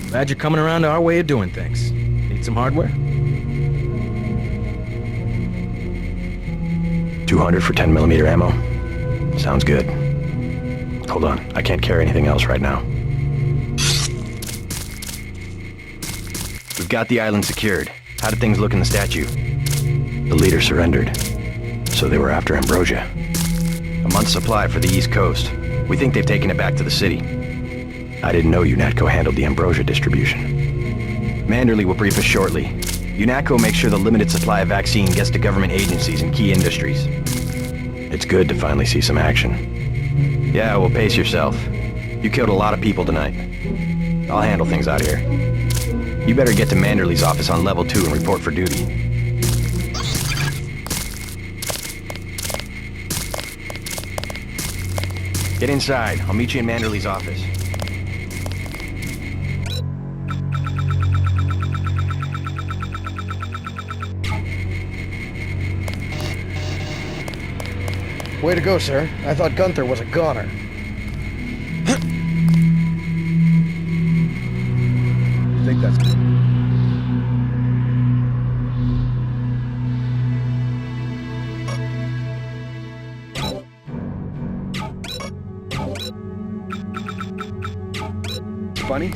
Glad you're coming around to our way of doing things. Need some hardware? 200 for 10mm ammo? Sounds good. Hold on, I can't carry anything else right now. We've got the island secured. How did things look in the statue? The leader surrendered. So they were after Ambrosia. A month's supply for the East Coast. We think they've taken it back to the city. I didn't know UNATCO handled the Ambrosia distribution. Manderley will brief us shortly. UNATCO makes sure the limited supply of vaccine gets to government agencies and key industries. It's good to finally see some action. Yeah, well, pace yourself. You killed a lot of people tonight. I'll handle things out here. You better get to Manderley's office on level 2 and report for duty. Get inside. I'll meet you in Manderley's office. Way to go, sir. I thought Gunther was a goner. You think that's good? Funny?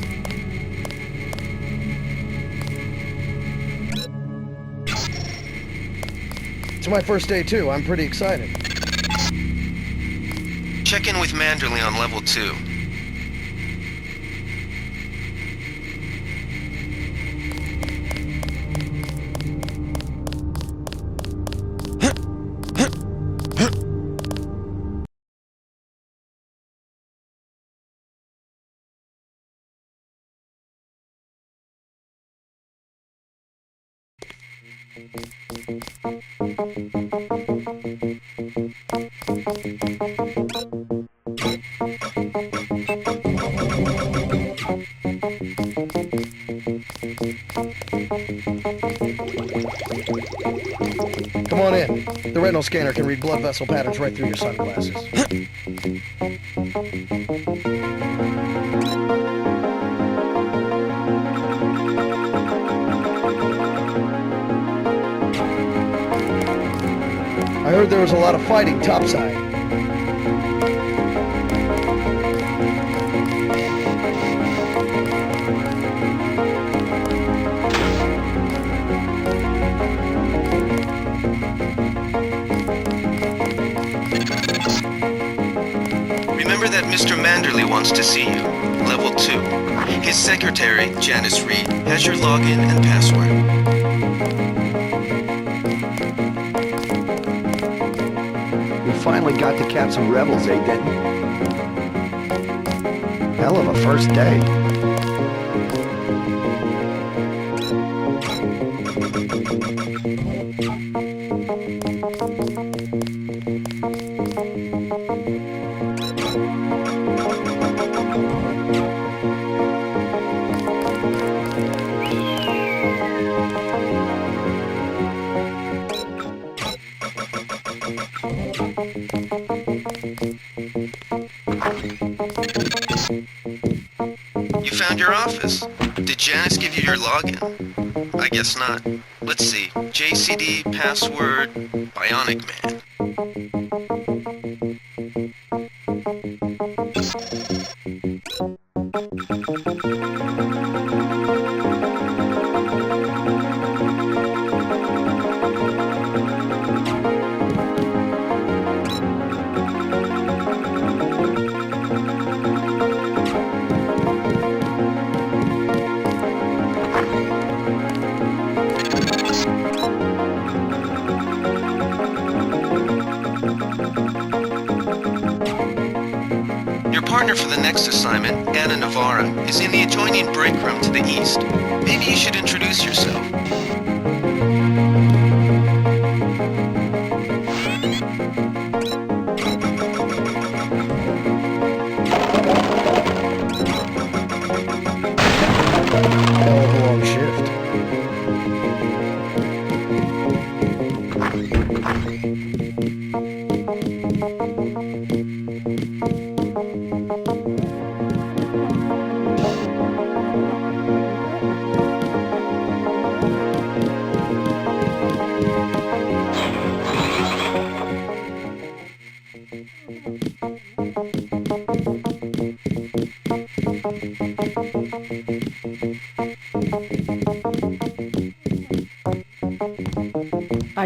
It's my first day, too. I'm pretty excited. Check in with Manderley on level 2. Come on in. The retinal scanner can read blood vessel patterns right through your sunglasses. I heard there was a lot of fighting topside. Remember that Mr. Manderley wants to see you. Level 2. His secretary, Janice Reed, has your login and password. We finally got to cap some rebels, eh, Denton? Hell of a first day. You found your office. Did Janice give you your login? I guess not. Let's see. JCD, password, Bionic Man. Your partner for the next assignment, Anna Navarra, is in the adjoining break room to the east. Maybe you should introduce yourself. Hell of a long shift.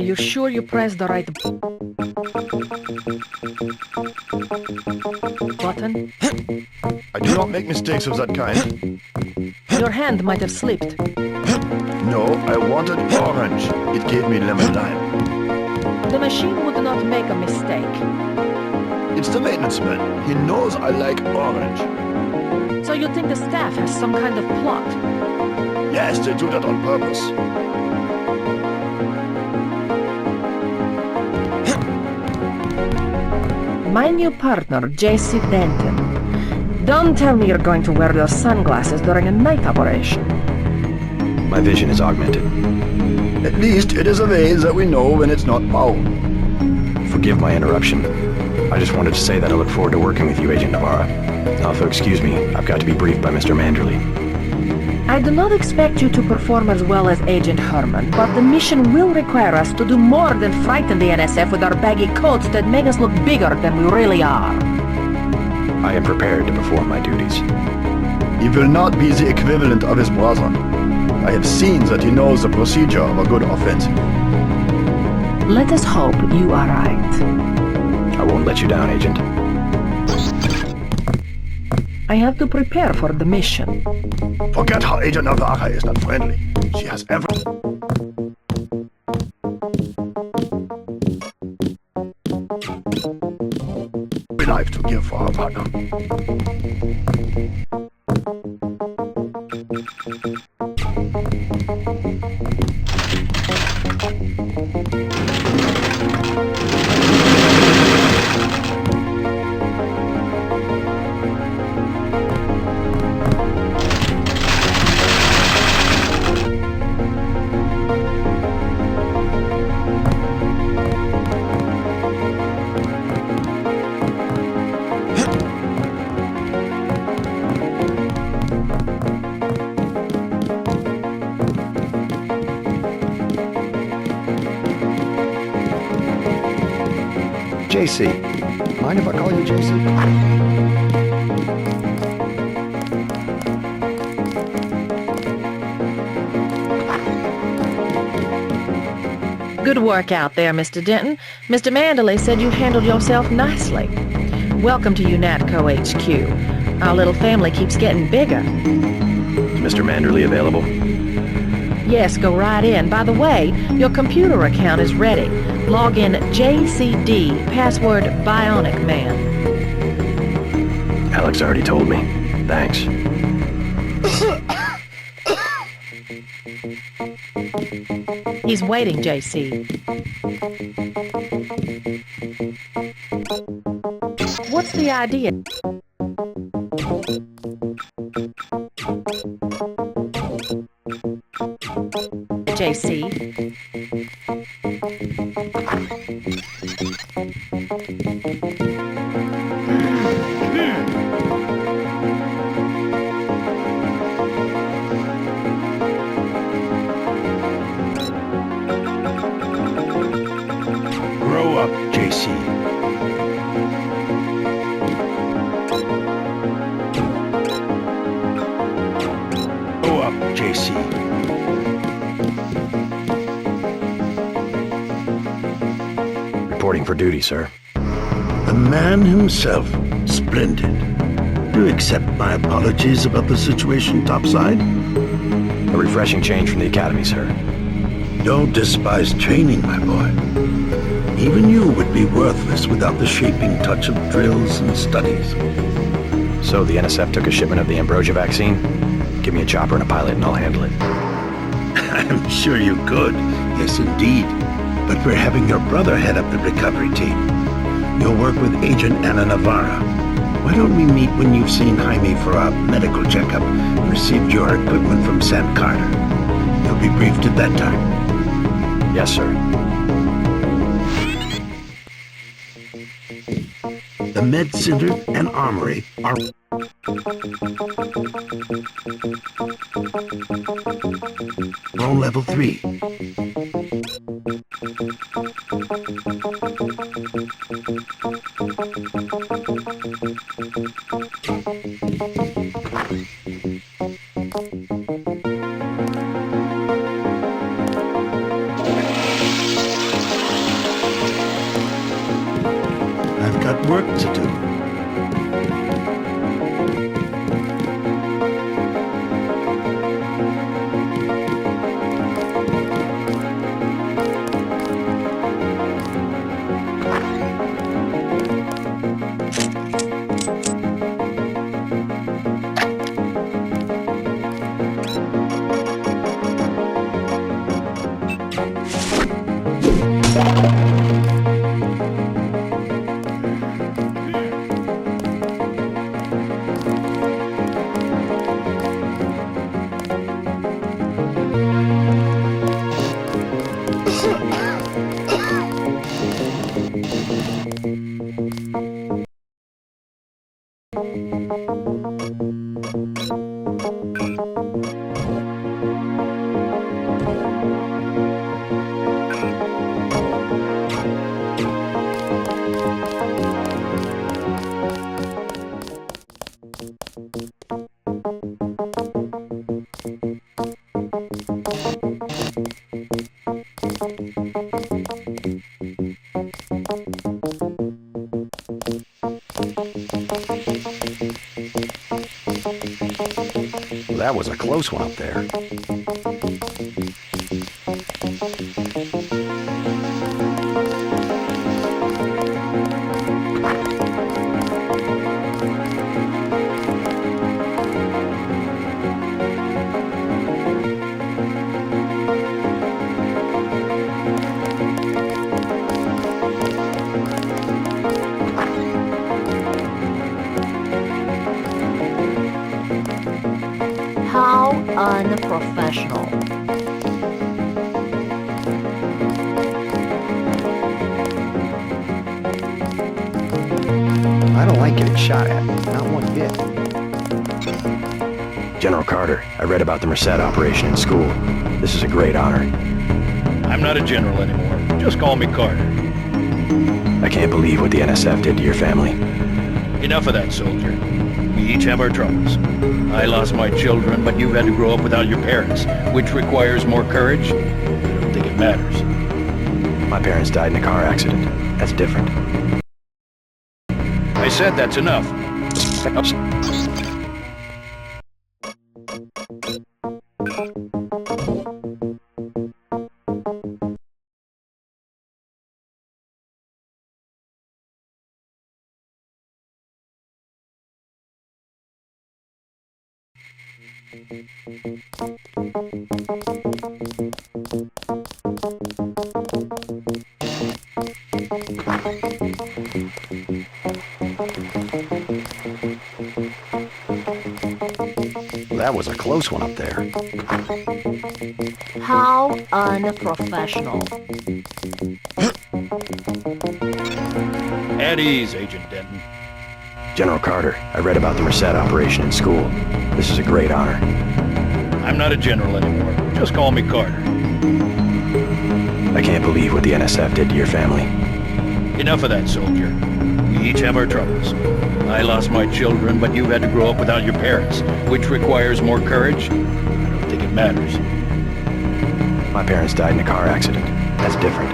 you sure you pressed the right button? I do not make mistakes of that kind. Your hand might have slipped. No, I wanted orange. It gave me lemon lime. The machine would not make a mistake. It's the maintenance man. He knows I like orange. So you think the staff has some kind of plot? Yes, they do that on purpose. My new partner, J.C. Denton. Don't tell me you're going to wear those sunglasses during a night operation. My vision is augmented. At least it is a way that we know when it's not foul. Forgive my interruption. I just wanted to say that I look forward to working with you, Agent Navarra. Now, if you'll excuse me, I've got to be briefed by Mr. Manderley. I do not expect you to perform as well as Agent Herman, but the mission will require us to do more than frighten the NSF with our baggy coats that make us look bigger than we really are. I am prepared to perform my duties. He will not be the equivalent of his brother. I have seen that he knows the procedure of a good offensive. Let us hope you are right. I won't let you down, Agent. I have to prepare for the mission. Forget how Agent Navarra is not friendly. She has every life to give for her partner. JC. Mind if I call you JC? Good work out there, Mr. Denton. Mr. Manderley said you handled yourself nicely. Welcome to UNATCO HQ. Our little family keeps getting bigger. Is Mr. Manderley available? Yes, go right in. By the way, your computer account is ready. Log in JCD, password Bionic Man. Alex already told me. Thanks. He's waiting, JC. What's the idea? JC. Grow up, JC. Grow up, JC. Reporting for duty, sir. The man himself. Splendid. Do you accept my apologies about the situation topside? A refreshing change from the academy, sir. Don't despise training, my boy. Even you would be worthless without the shaping touch of drills and studies. So the NSF took a shipment of the Ambrosia vaccine? Give me a chopper and a pilot and I'll handle it. I'm sure you could. Yes, indeed. But we're having your brother head up the recovery team. You'll work with Agent Anna Navarra. Why don't we meet when you've seen Jaime for a medical checkup and received your equipment from Sam Carter? You'll be briefed at that time. Yes, sir. The Med Center and Armory are... on level 3. That was a close one up there. How unprofessional. I don't like getting shot at. Not one bit. General Carter, I read about the Merced operation in school. This is a great honor. I'm not a general anymore. Just call me Carter. I can't believe what the NSF did to your family. Enough of that, soldier. We each have our troubles. I lost my children, but you've had to grow up without your parents, which requires more courage. I don't think it matters. My parents died in a car accident. That's different. I said that's enough. That was a close one up there. How unprofessional. At ease, Agent Denton. General Carter, I read about the Merced operation in school. This is a great honor. I'm not a general anymore. Just call me Carter. I can't believe what the NSF did to your family. Enough of that, soldier. We each have our troubles. I lost my children, but you've had to grow up without your parents, which requires more courage. I don't think it matters. My parents died in a car accident. That's different.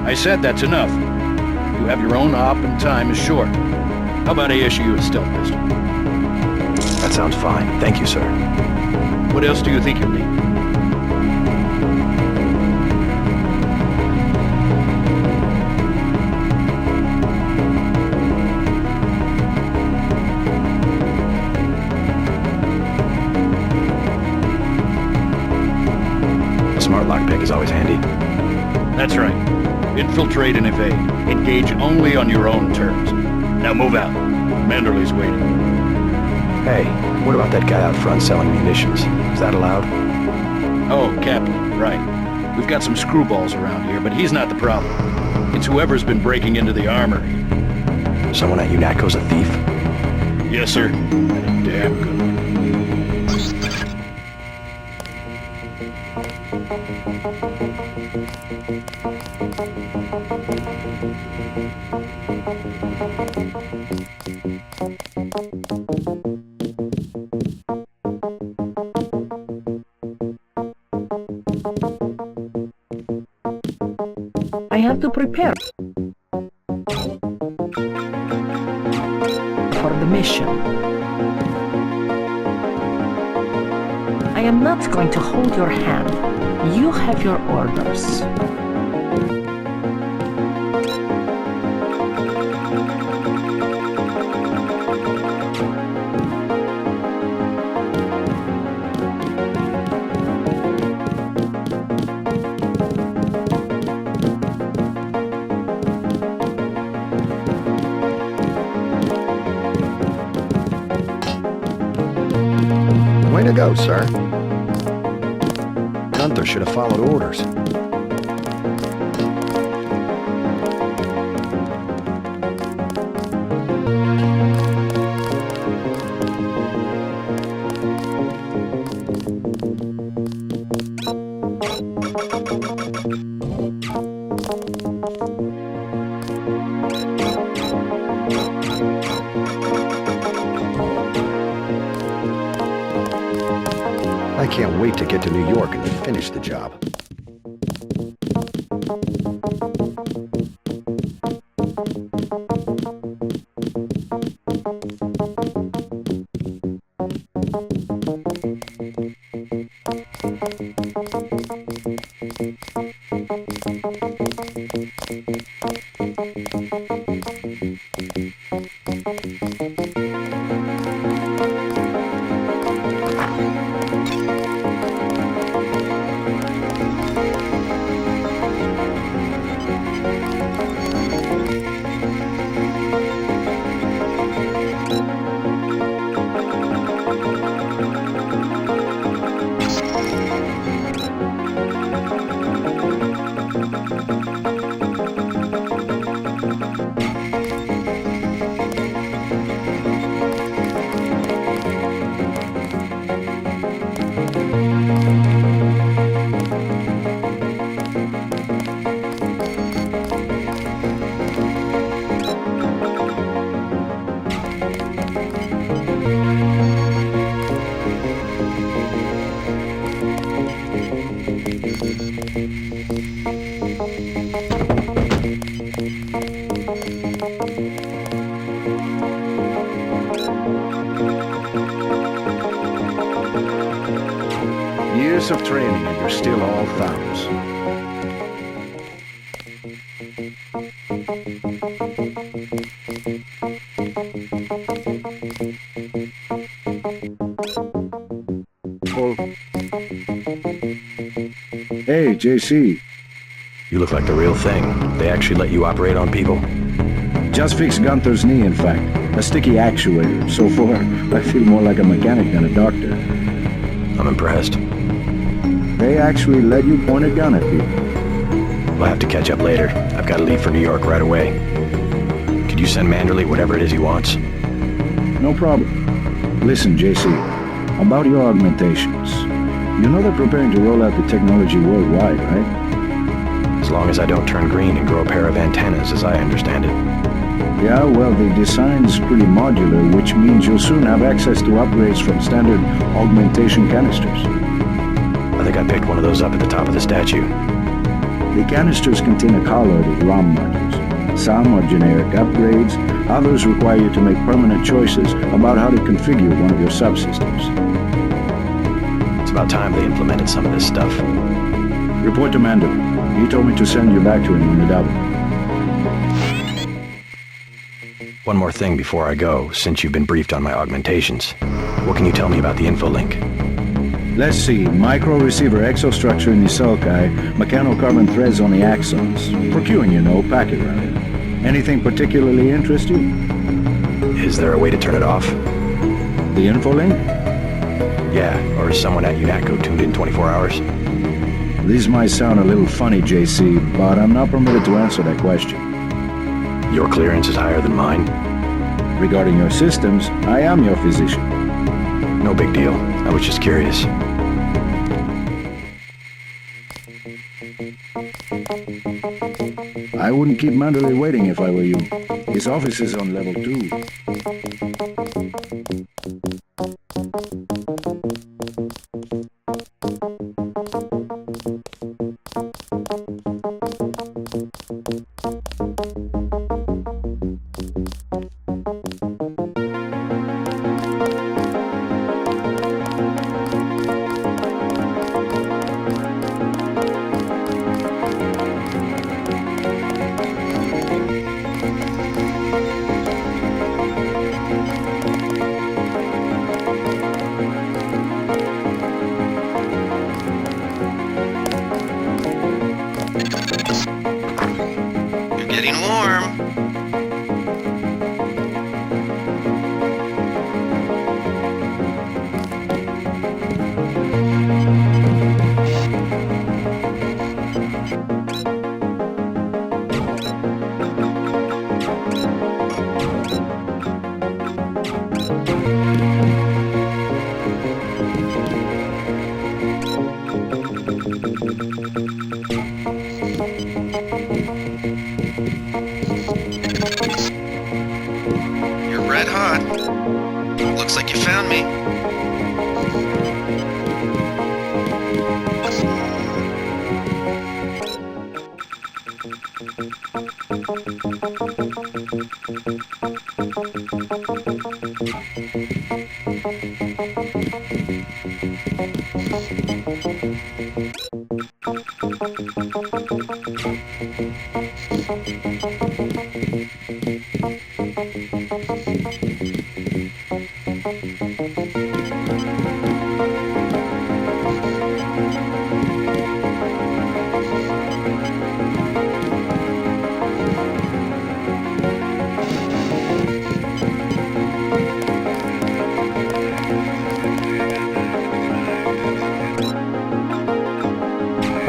I said that's enough. You have your own op and time is short. How about I issue you a stealth pistol? That sounds fine. Thank you, sir. What else do you think you'll need? A smart lockpick is always handy. That's right. Infiltrate and evade. Engage only on your own terms. Now move out. Manderley's waiting. Hey, what about that guy out front selling munitions? Is that allowed? Oh, Captain, right. We've got some screwballs around here, but he's not the problem. It's whoever's been breaking into the armory. Someone at UNATCO's a thief? Yes, sir. And a damn good one. I have to prepare for the mission. I am not going to hold your hand. You have your orders. Way to go, sir. Gunther should have followed orders. I can't wait to get to New York and finish the job. Years of training and you're still all thumbs. Oh. Hey, JC. You look like the real thing. They actually let you operate on people? Just fixed Gunther's knee, in fact. A sticky actuator. So far, I feel more like a mechanic than a doctor. I'm impressed. They actually let you point a gun at people. We'll have to catch up later. I've got to leave for New York right away. Could you send Manderley whatever it is he wants? No problem. Listen, JC, about your augmentations. You know they're preparing to roll out the technology worldwide, right? As long as I don't turn green and grow a pair of antennas, as I understand it. Yeah, well, the design's pretty modular, which means you'll soon have access to upgrades from standard augmentation canisters. I think I picked one of those up at the top of the statue. The canisters contain a carload of ROM modules. Some are generic upgrades, others require you to make permanent choices about how to configure one of your subsystems. It's about time they implemented some of this stuff. Report to Manderley. He told me to send you back to him on the double. One more thing before I go, since you've been briefed on my augmentations. What can you tell me about the info link? Let's see. Micro-receiver exostructure in the sulci, mechanocarbon threads on the axons. For queuing, you know, packet routing. Anything particularly interest you? Is there a way to turn it off? The info link? Yeah, or is someone at UNATCO tuned in 24 hours? This might sound a little funny, JC, but I'm not permitted to answer that question. Your clearance is higher than mine? Regarding your systems, I am your physician. No big deal. I was just curious. I wouldn't keep Manderley waiting if I were you. His office is on level 2.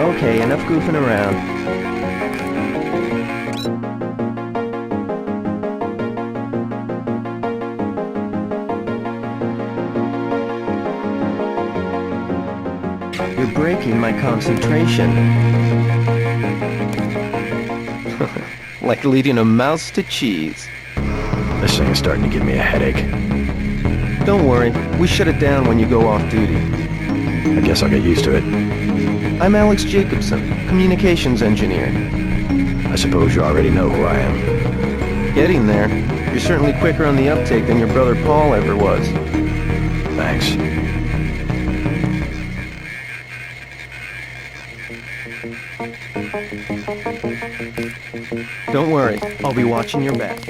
Okay, enough goofing around. You're breaking my concentration. Like leading a mouse to cheese. This thing is starting to give me a headache. Don't worry, we shut it down when you go off duty. I guess I'll get used to it. I'm Alex Jacobson, communications engineer. I suppose you already know who I am. Getting there. You're certainly quicker on the uptake than your brother Paul ever was. Thanks. Don't worry, I'll be watching your back.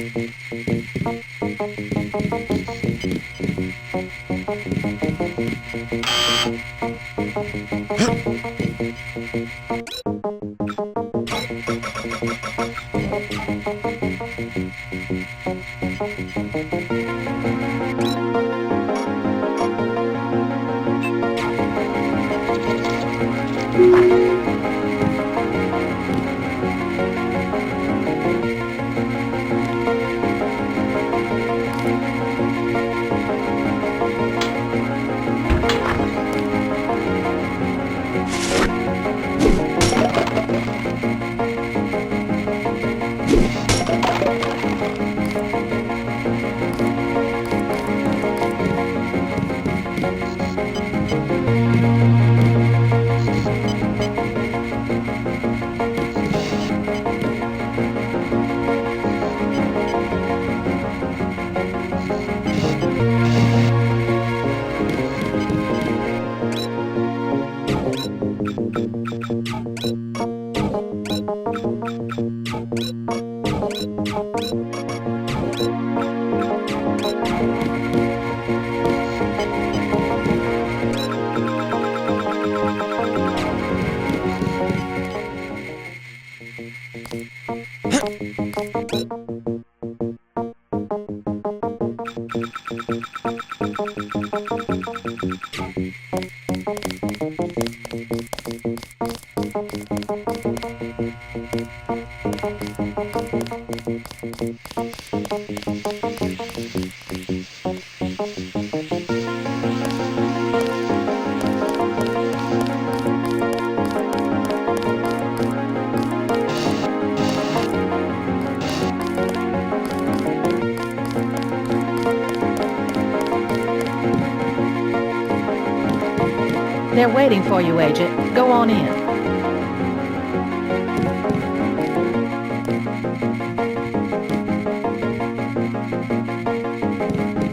They're waiting for you, Agent. Go on in.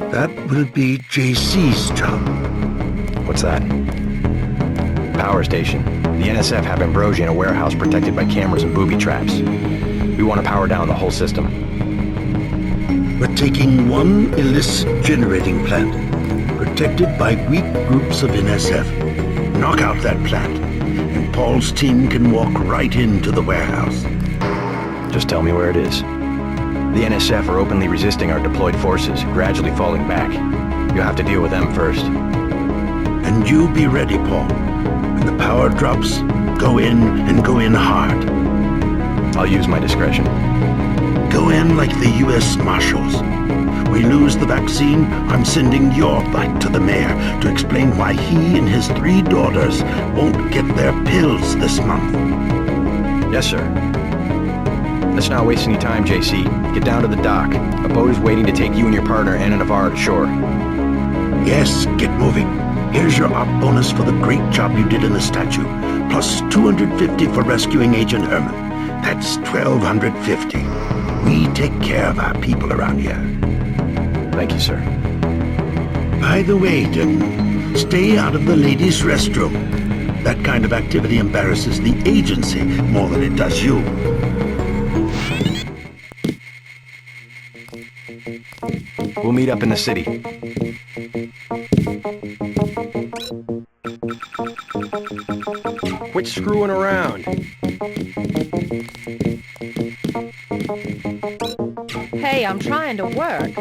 That will be JC's job. What's that? Power station. The NSF have Ambrosia in a warehouse protected by cameras and booby traps. We want to power down the whole system. We're taking one illicit generating plant, protected by weak groups of NSF. Knock out that plant, and Paul's team can walk right into the warehouse. Just tell me where it is. The NSF are openly resisting our deployed forces, gradually falling back. You'll have to deal with them first. And you be ready, Paul. When the power drops, go in and go in hard. I'll use my discretion. Go in like the U.S. Marshals. We lose the vaccine, I'm sending your bike to the mayor to explain why he and his 3 daughters won't get their pills this month. Yes, sir. Let's not waste any time, JC. Get down to the dock. A boat is waiting to take you and your partner, Anna Navarro, to shore. Yes, get moving. Here's your op bonus for the great job you did in the statue, plus 250 for rescuing Agent Herman. That's 1,250. We take care of our people around here. Thank you, sir. By the way, Dim, Stay out of the ladies' restroom. That kind of activity embarrasses the agency more than it does you. We'll meet up in the city. Quit screwing around. Hey, I'm trying to work.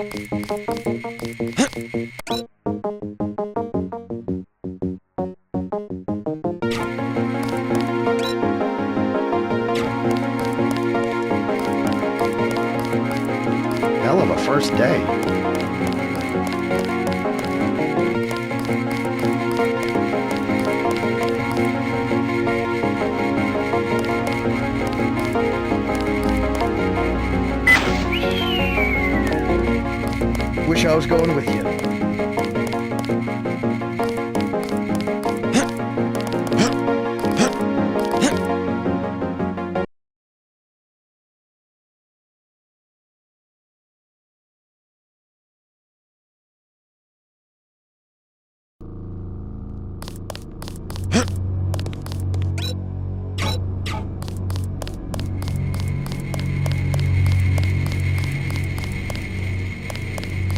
Hell of a first day. Wish I was going with you.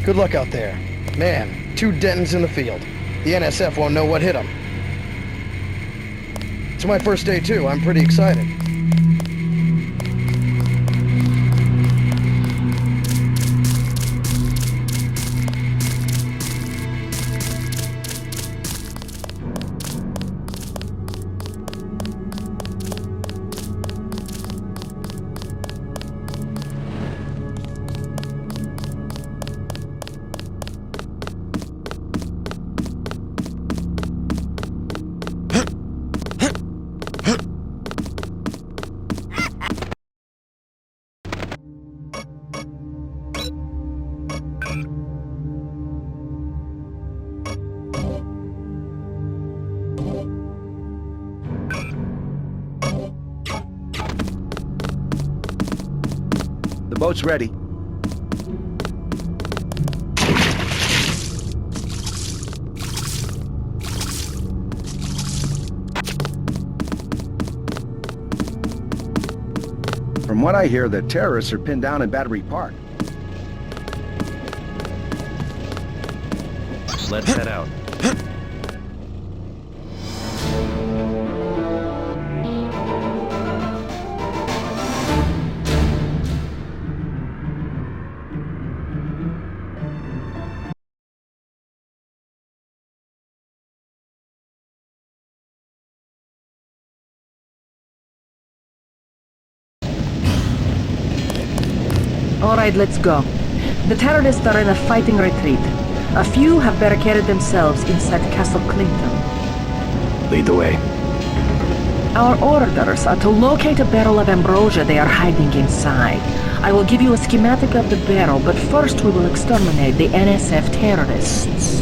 Good luck out there. Man, 2 Dentons in the field. The NSF won't know what hit them. It's my first day too. I'm pretty excited. The boat's ready. From what I hear, the terrorists are pinned down in Battery Park. Let's head out. All right, let's go. The terrorists are in a fighting retreat. A few have barricaded themselves inside Castle Clinton. Lead the way. Our orders are to locate a barrel of ambrosia they are hiding inside. I will give you a schematic of the barrel, but first we will exterminate the NSF terrorists.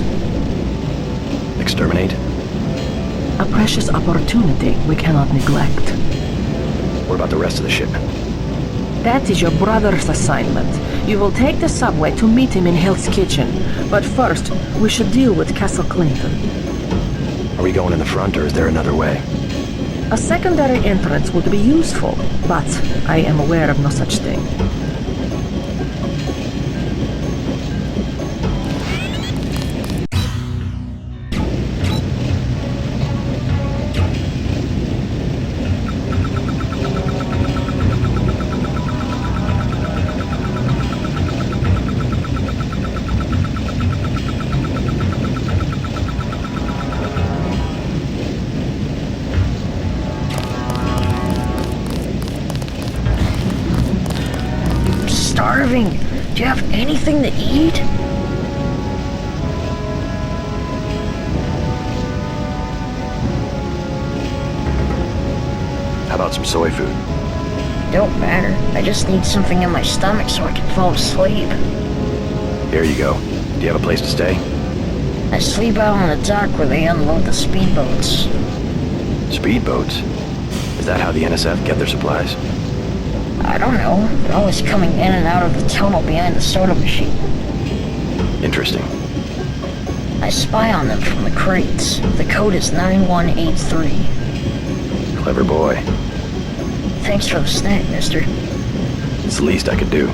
Exterminate? A precious opportunity we cannot neglect. What about the rest of the shipment? That is your brother's assignment. You will take the subway to meet him in Hell's Kitchen. But first, we should deal with Castle Clinton. Are we going in the front, or is there another way? A secondary entrance would be useful, but I am aware of no such thing. Starving. Do you have anything to eat? How about some soy food? Don't matter. I just need something in my stomach so I can fall asleep. Here you go. Do you have a place to stay? I sleep out on the dock where they unload the speedboats. Speedboats? Is that how the NSF get their supplies? I don't know. They're always coming in and out of the tunnel behind the soda machine. Interesting. I spy on them from the crates. The code is 9183. Clever boy. Thanks for the snack, mister. It's the least I could do.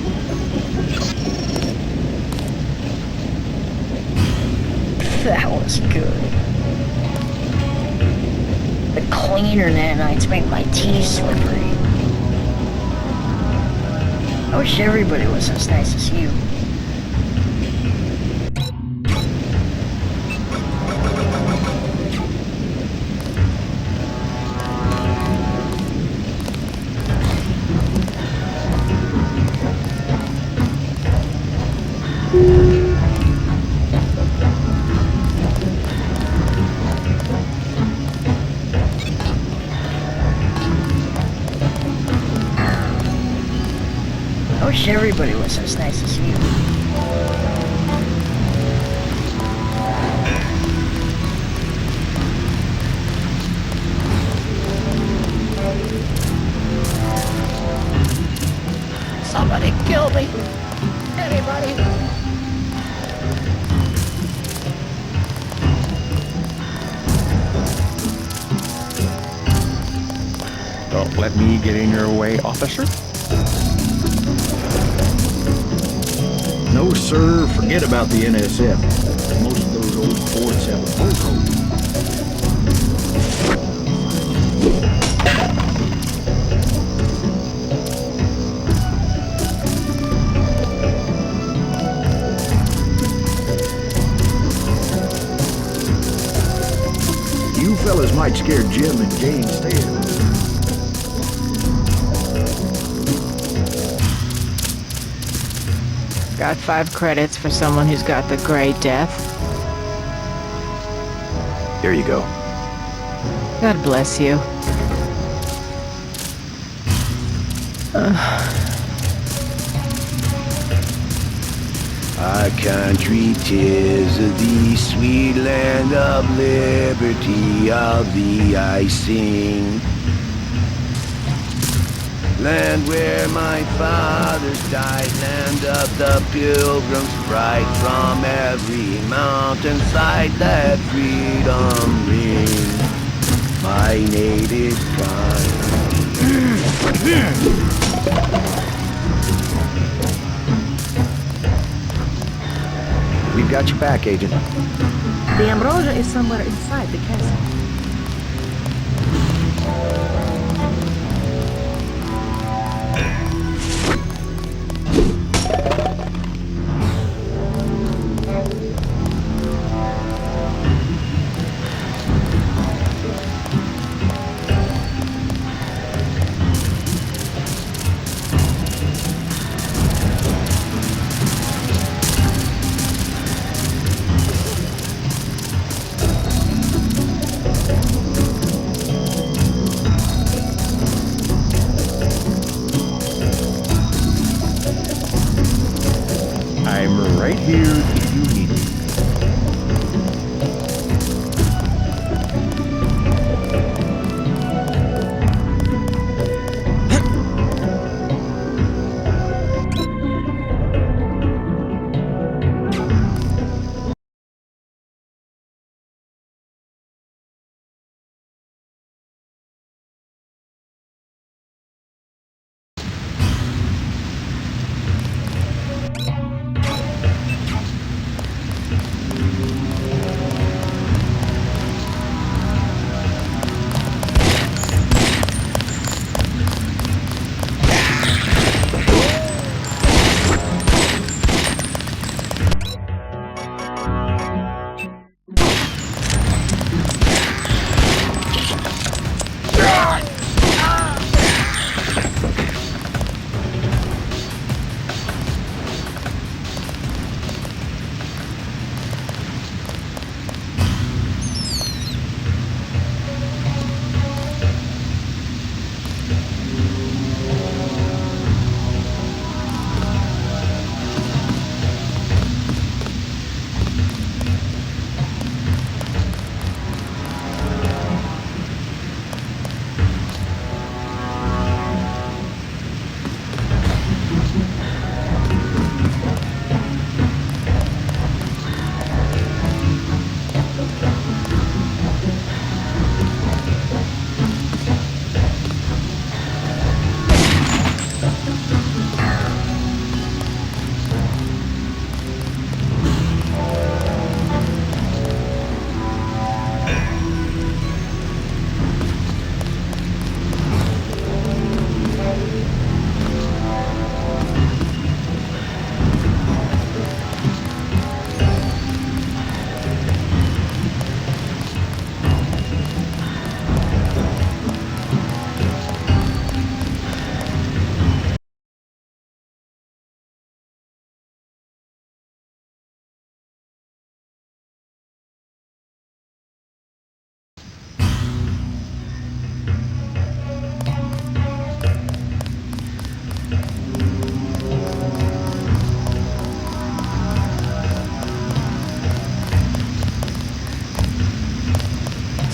That was good. The cleaner nanites make my teeth slippery. I wish everybody was as nice as you. I wish everybody was as nice as you. Somebody kill me. Anybody? Don't let me get in your way, officer. No, sir. Forget about the NSF. Most of those old forts have a boat hold. You fellas might scare Jim and Jane instead. Got 5 credits for someone who's got the Grey Death. Here you go. God bless you. Our country 'tis the sweet land of liberty, of thee I sing. Land where my fathers died, land of the pilgrim's pride, from every mountainside that freedom rings. My native country. We've got your back, Agent. The Ambrosia is somewhere inside the castle.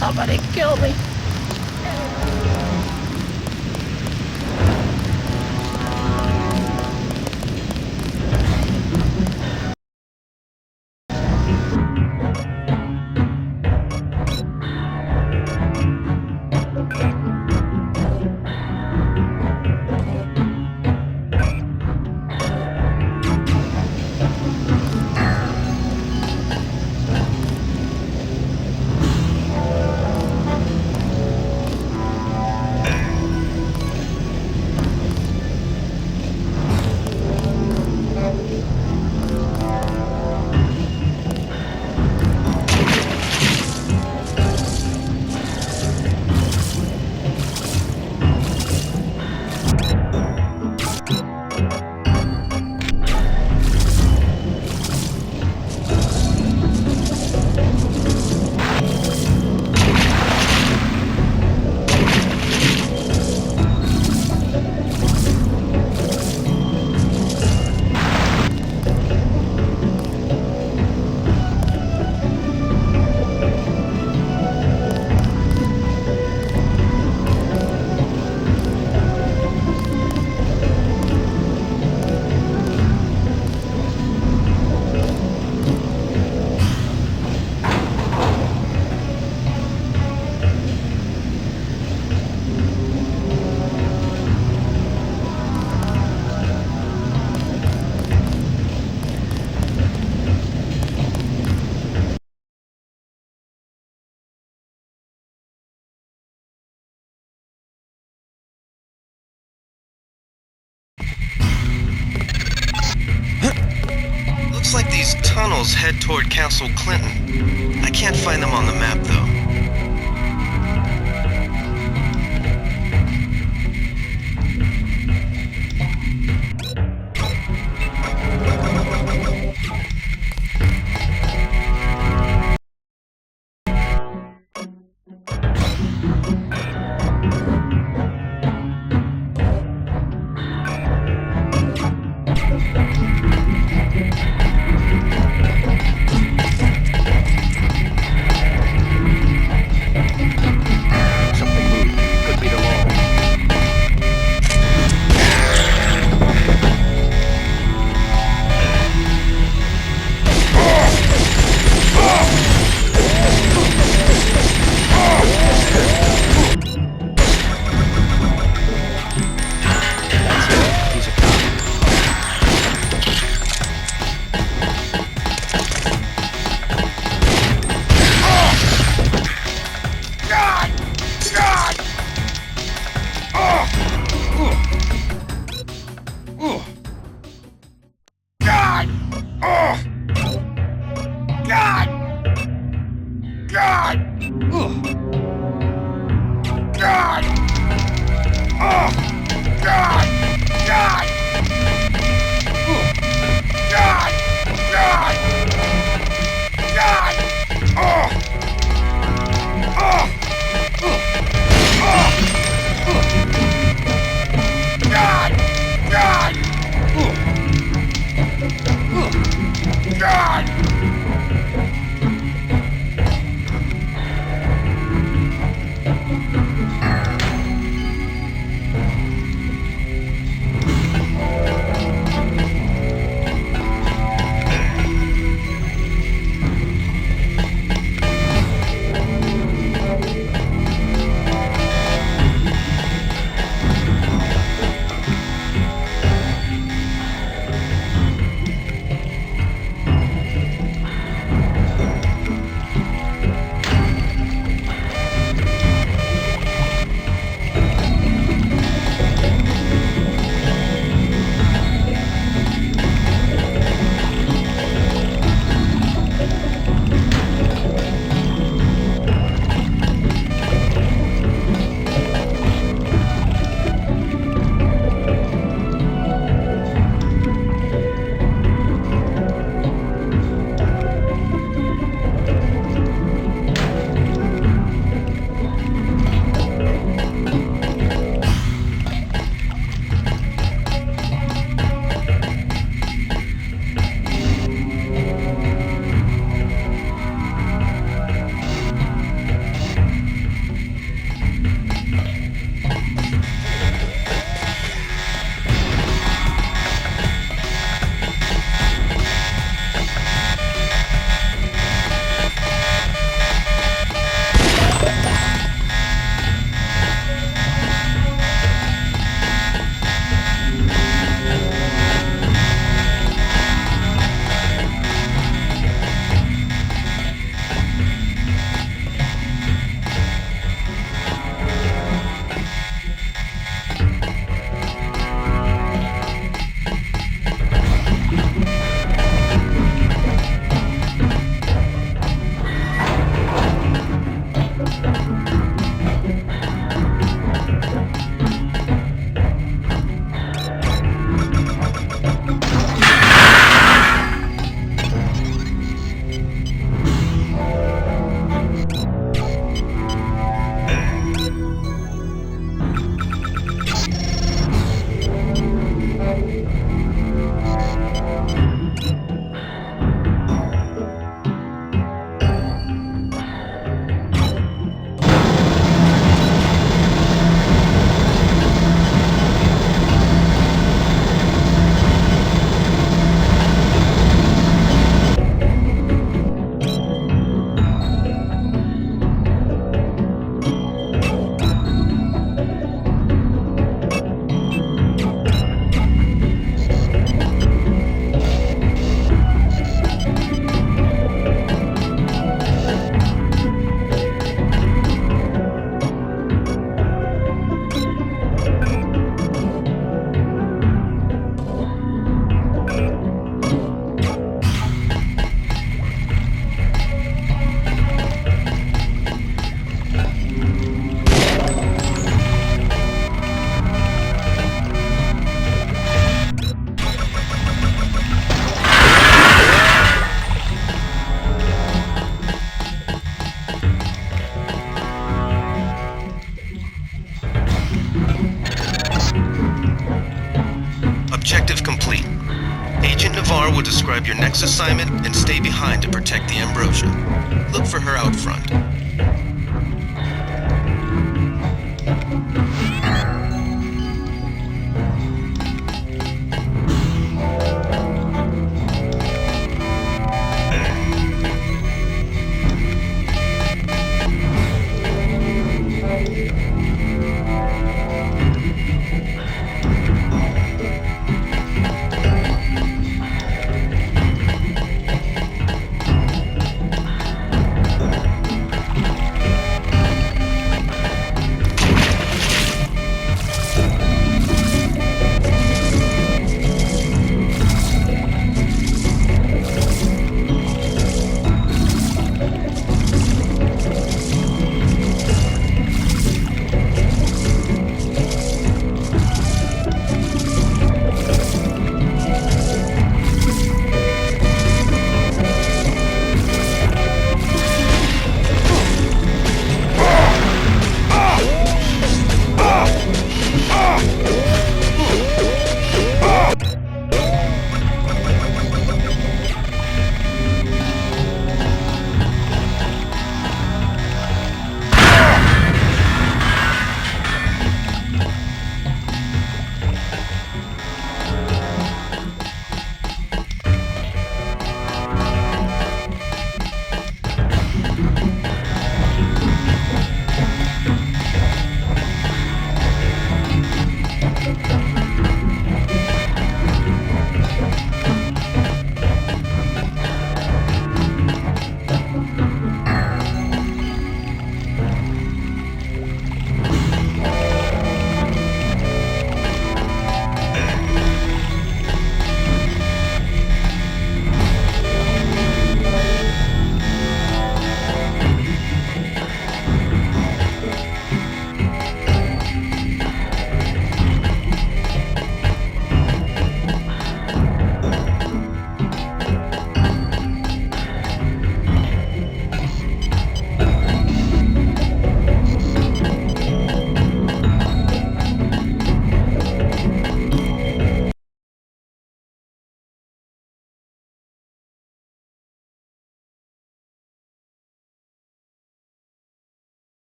Somebody kill me. Looks like these tunnels head toward Castle Clinton. I can't find them on the map, though. will describe your next assignment and stay behind to protect the Ambrosia. Look for her out front.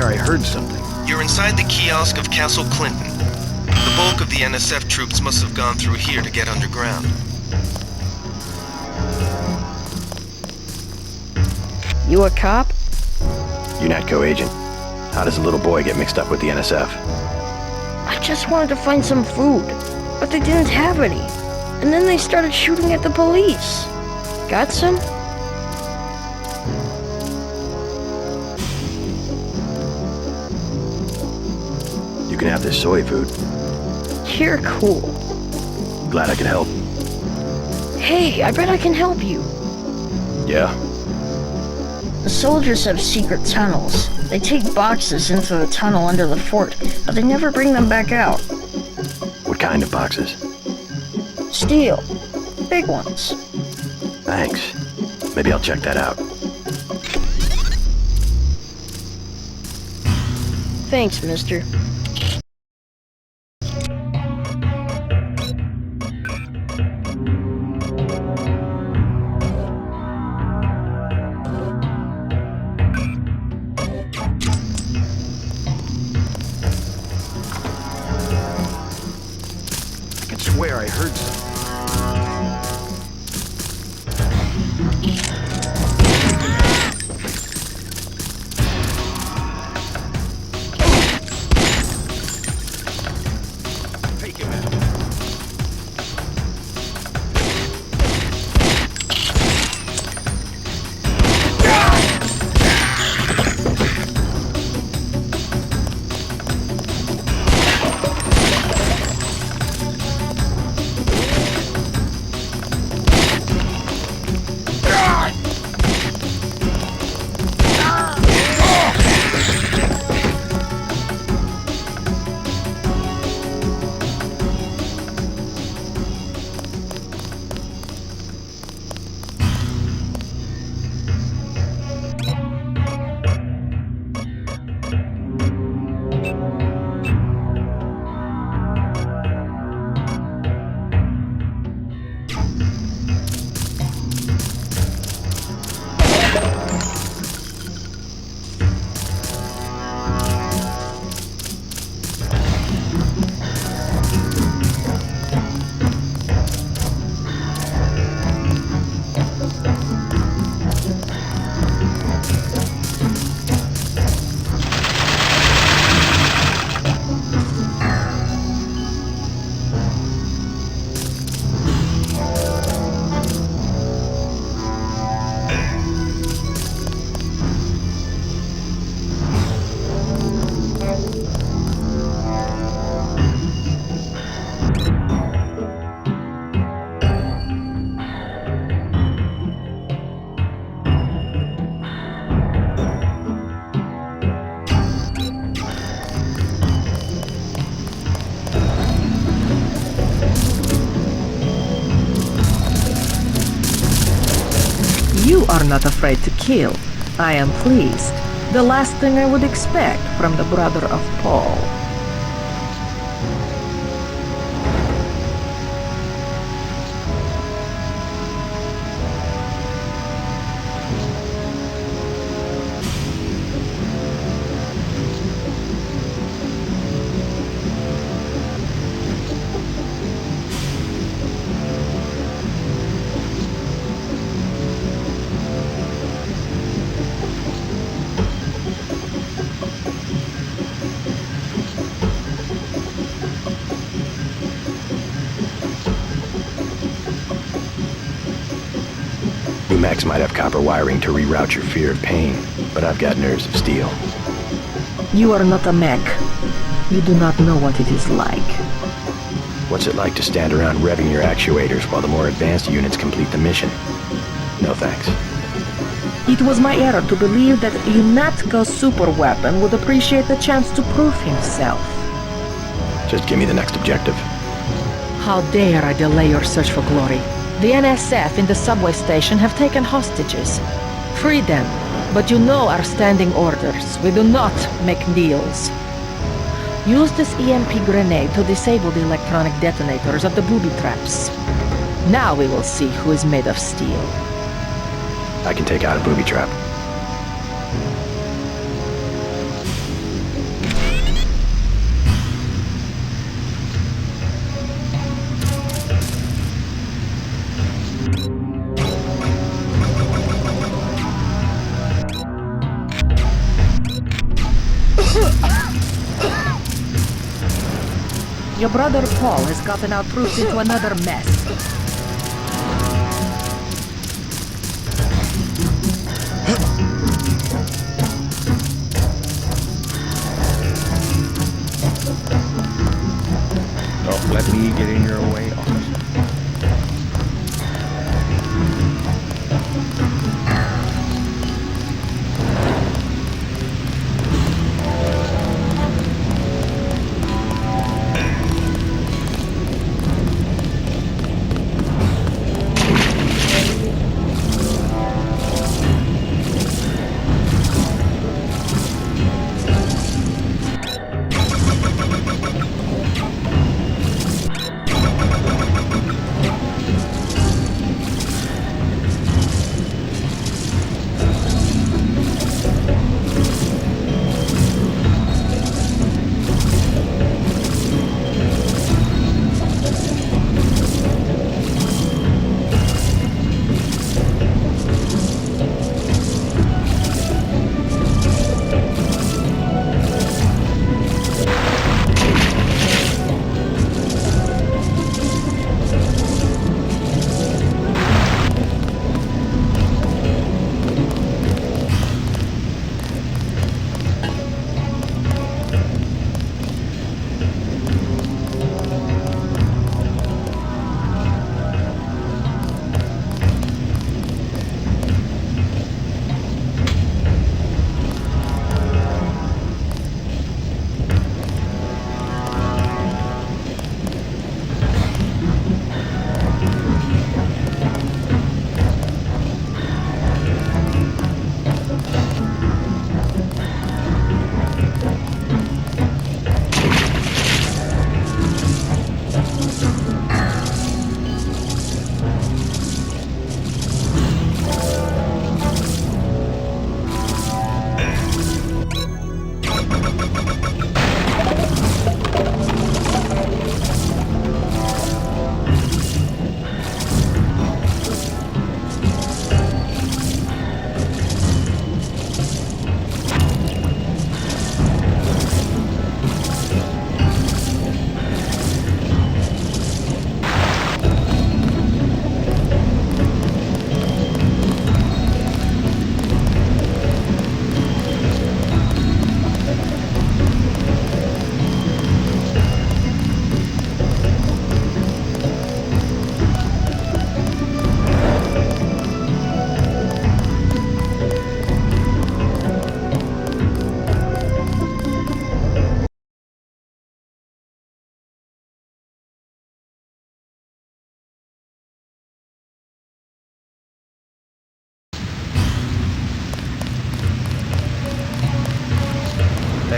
I heard something. You're inside the kiosk of Castle Clinton. The bulk of the NSF troops must have gone through here to get underground. You a cop? UNATCO agent. How does a little boy get mixed up with the NSF? I just wanted to find some food, but they didn't have any. And then they started shooting at the police. Got some? You can have this soy food. You're cool. Glad I could help. Hey, I bet I can help you. Yeah? The soldiers have secret tunnels. They take boxes into the tunnel under the fort, but they never bring them back out. What kind of boxes? Steel. Big ones. Thanks. Maybe I'll check that out. Thanks, mister. I swear I heard something. are not afraid to kill. I am pleased. The last thing I would expect from the brother of Paul. Max might have copper wiring to reroute your fear of pain, but I've got nerves of steel. You are not a mech. You do not know what it is like. What's it like to stand around revving your actuators while the more advanced units complete the mission? No thanks. It was my error to believe that UNATCO's super weapon would appreciate the chance to prove himself. Just give me the next objective. How dare I delay your search for glory? The NSF in the subway station have taken hostages. Free them, but you know our standing orders. We do not make deals. Use this EMP grenade to disable the electronic detonators of the booby traps. Now we will see who is made of steel. I can take out a booby trap. Your brother Paul has gotten our troops into another mess. Don't let me get in your way, officer.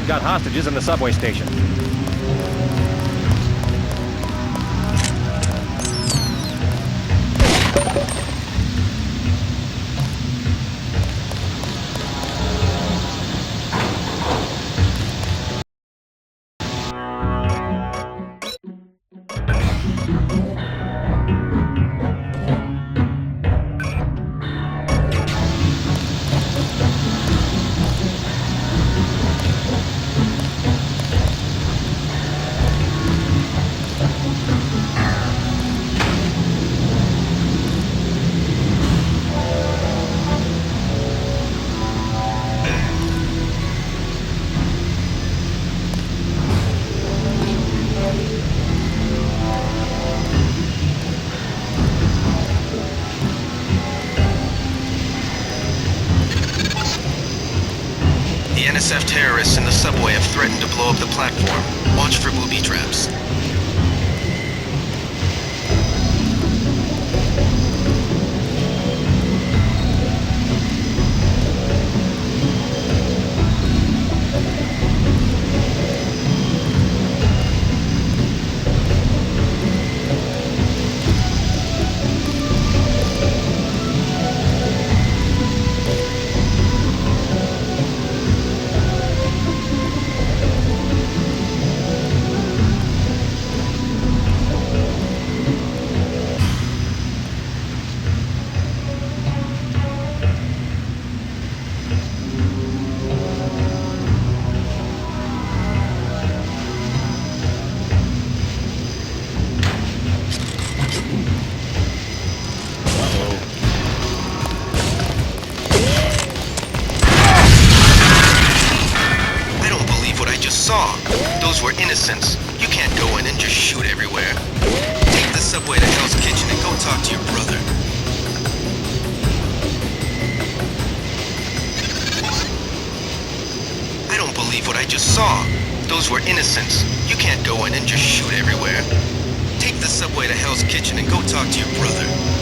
got hostages in the subway station. The NSF terrorists in the subway have threatened to blow up the platform. Watch for booby traps. Those were innocents. You can't go in and just shoot everywhere. Take the subway to Hell's Kitchen and go talk to your brother. I don't believe what I just saw. Those were innocents. You can't go in and just shoot everywhere. Take the subway to Hell's Kitchen and go talk to your brother.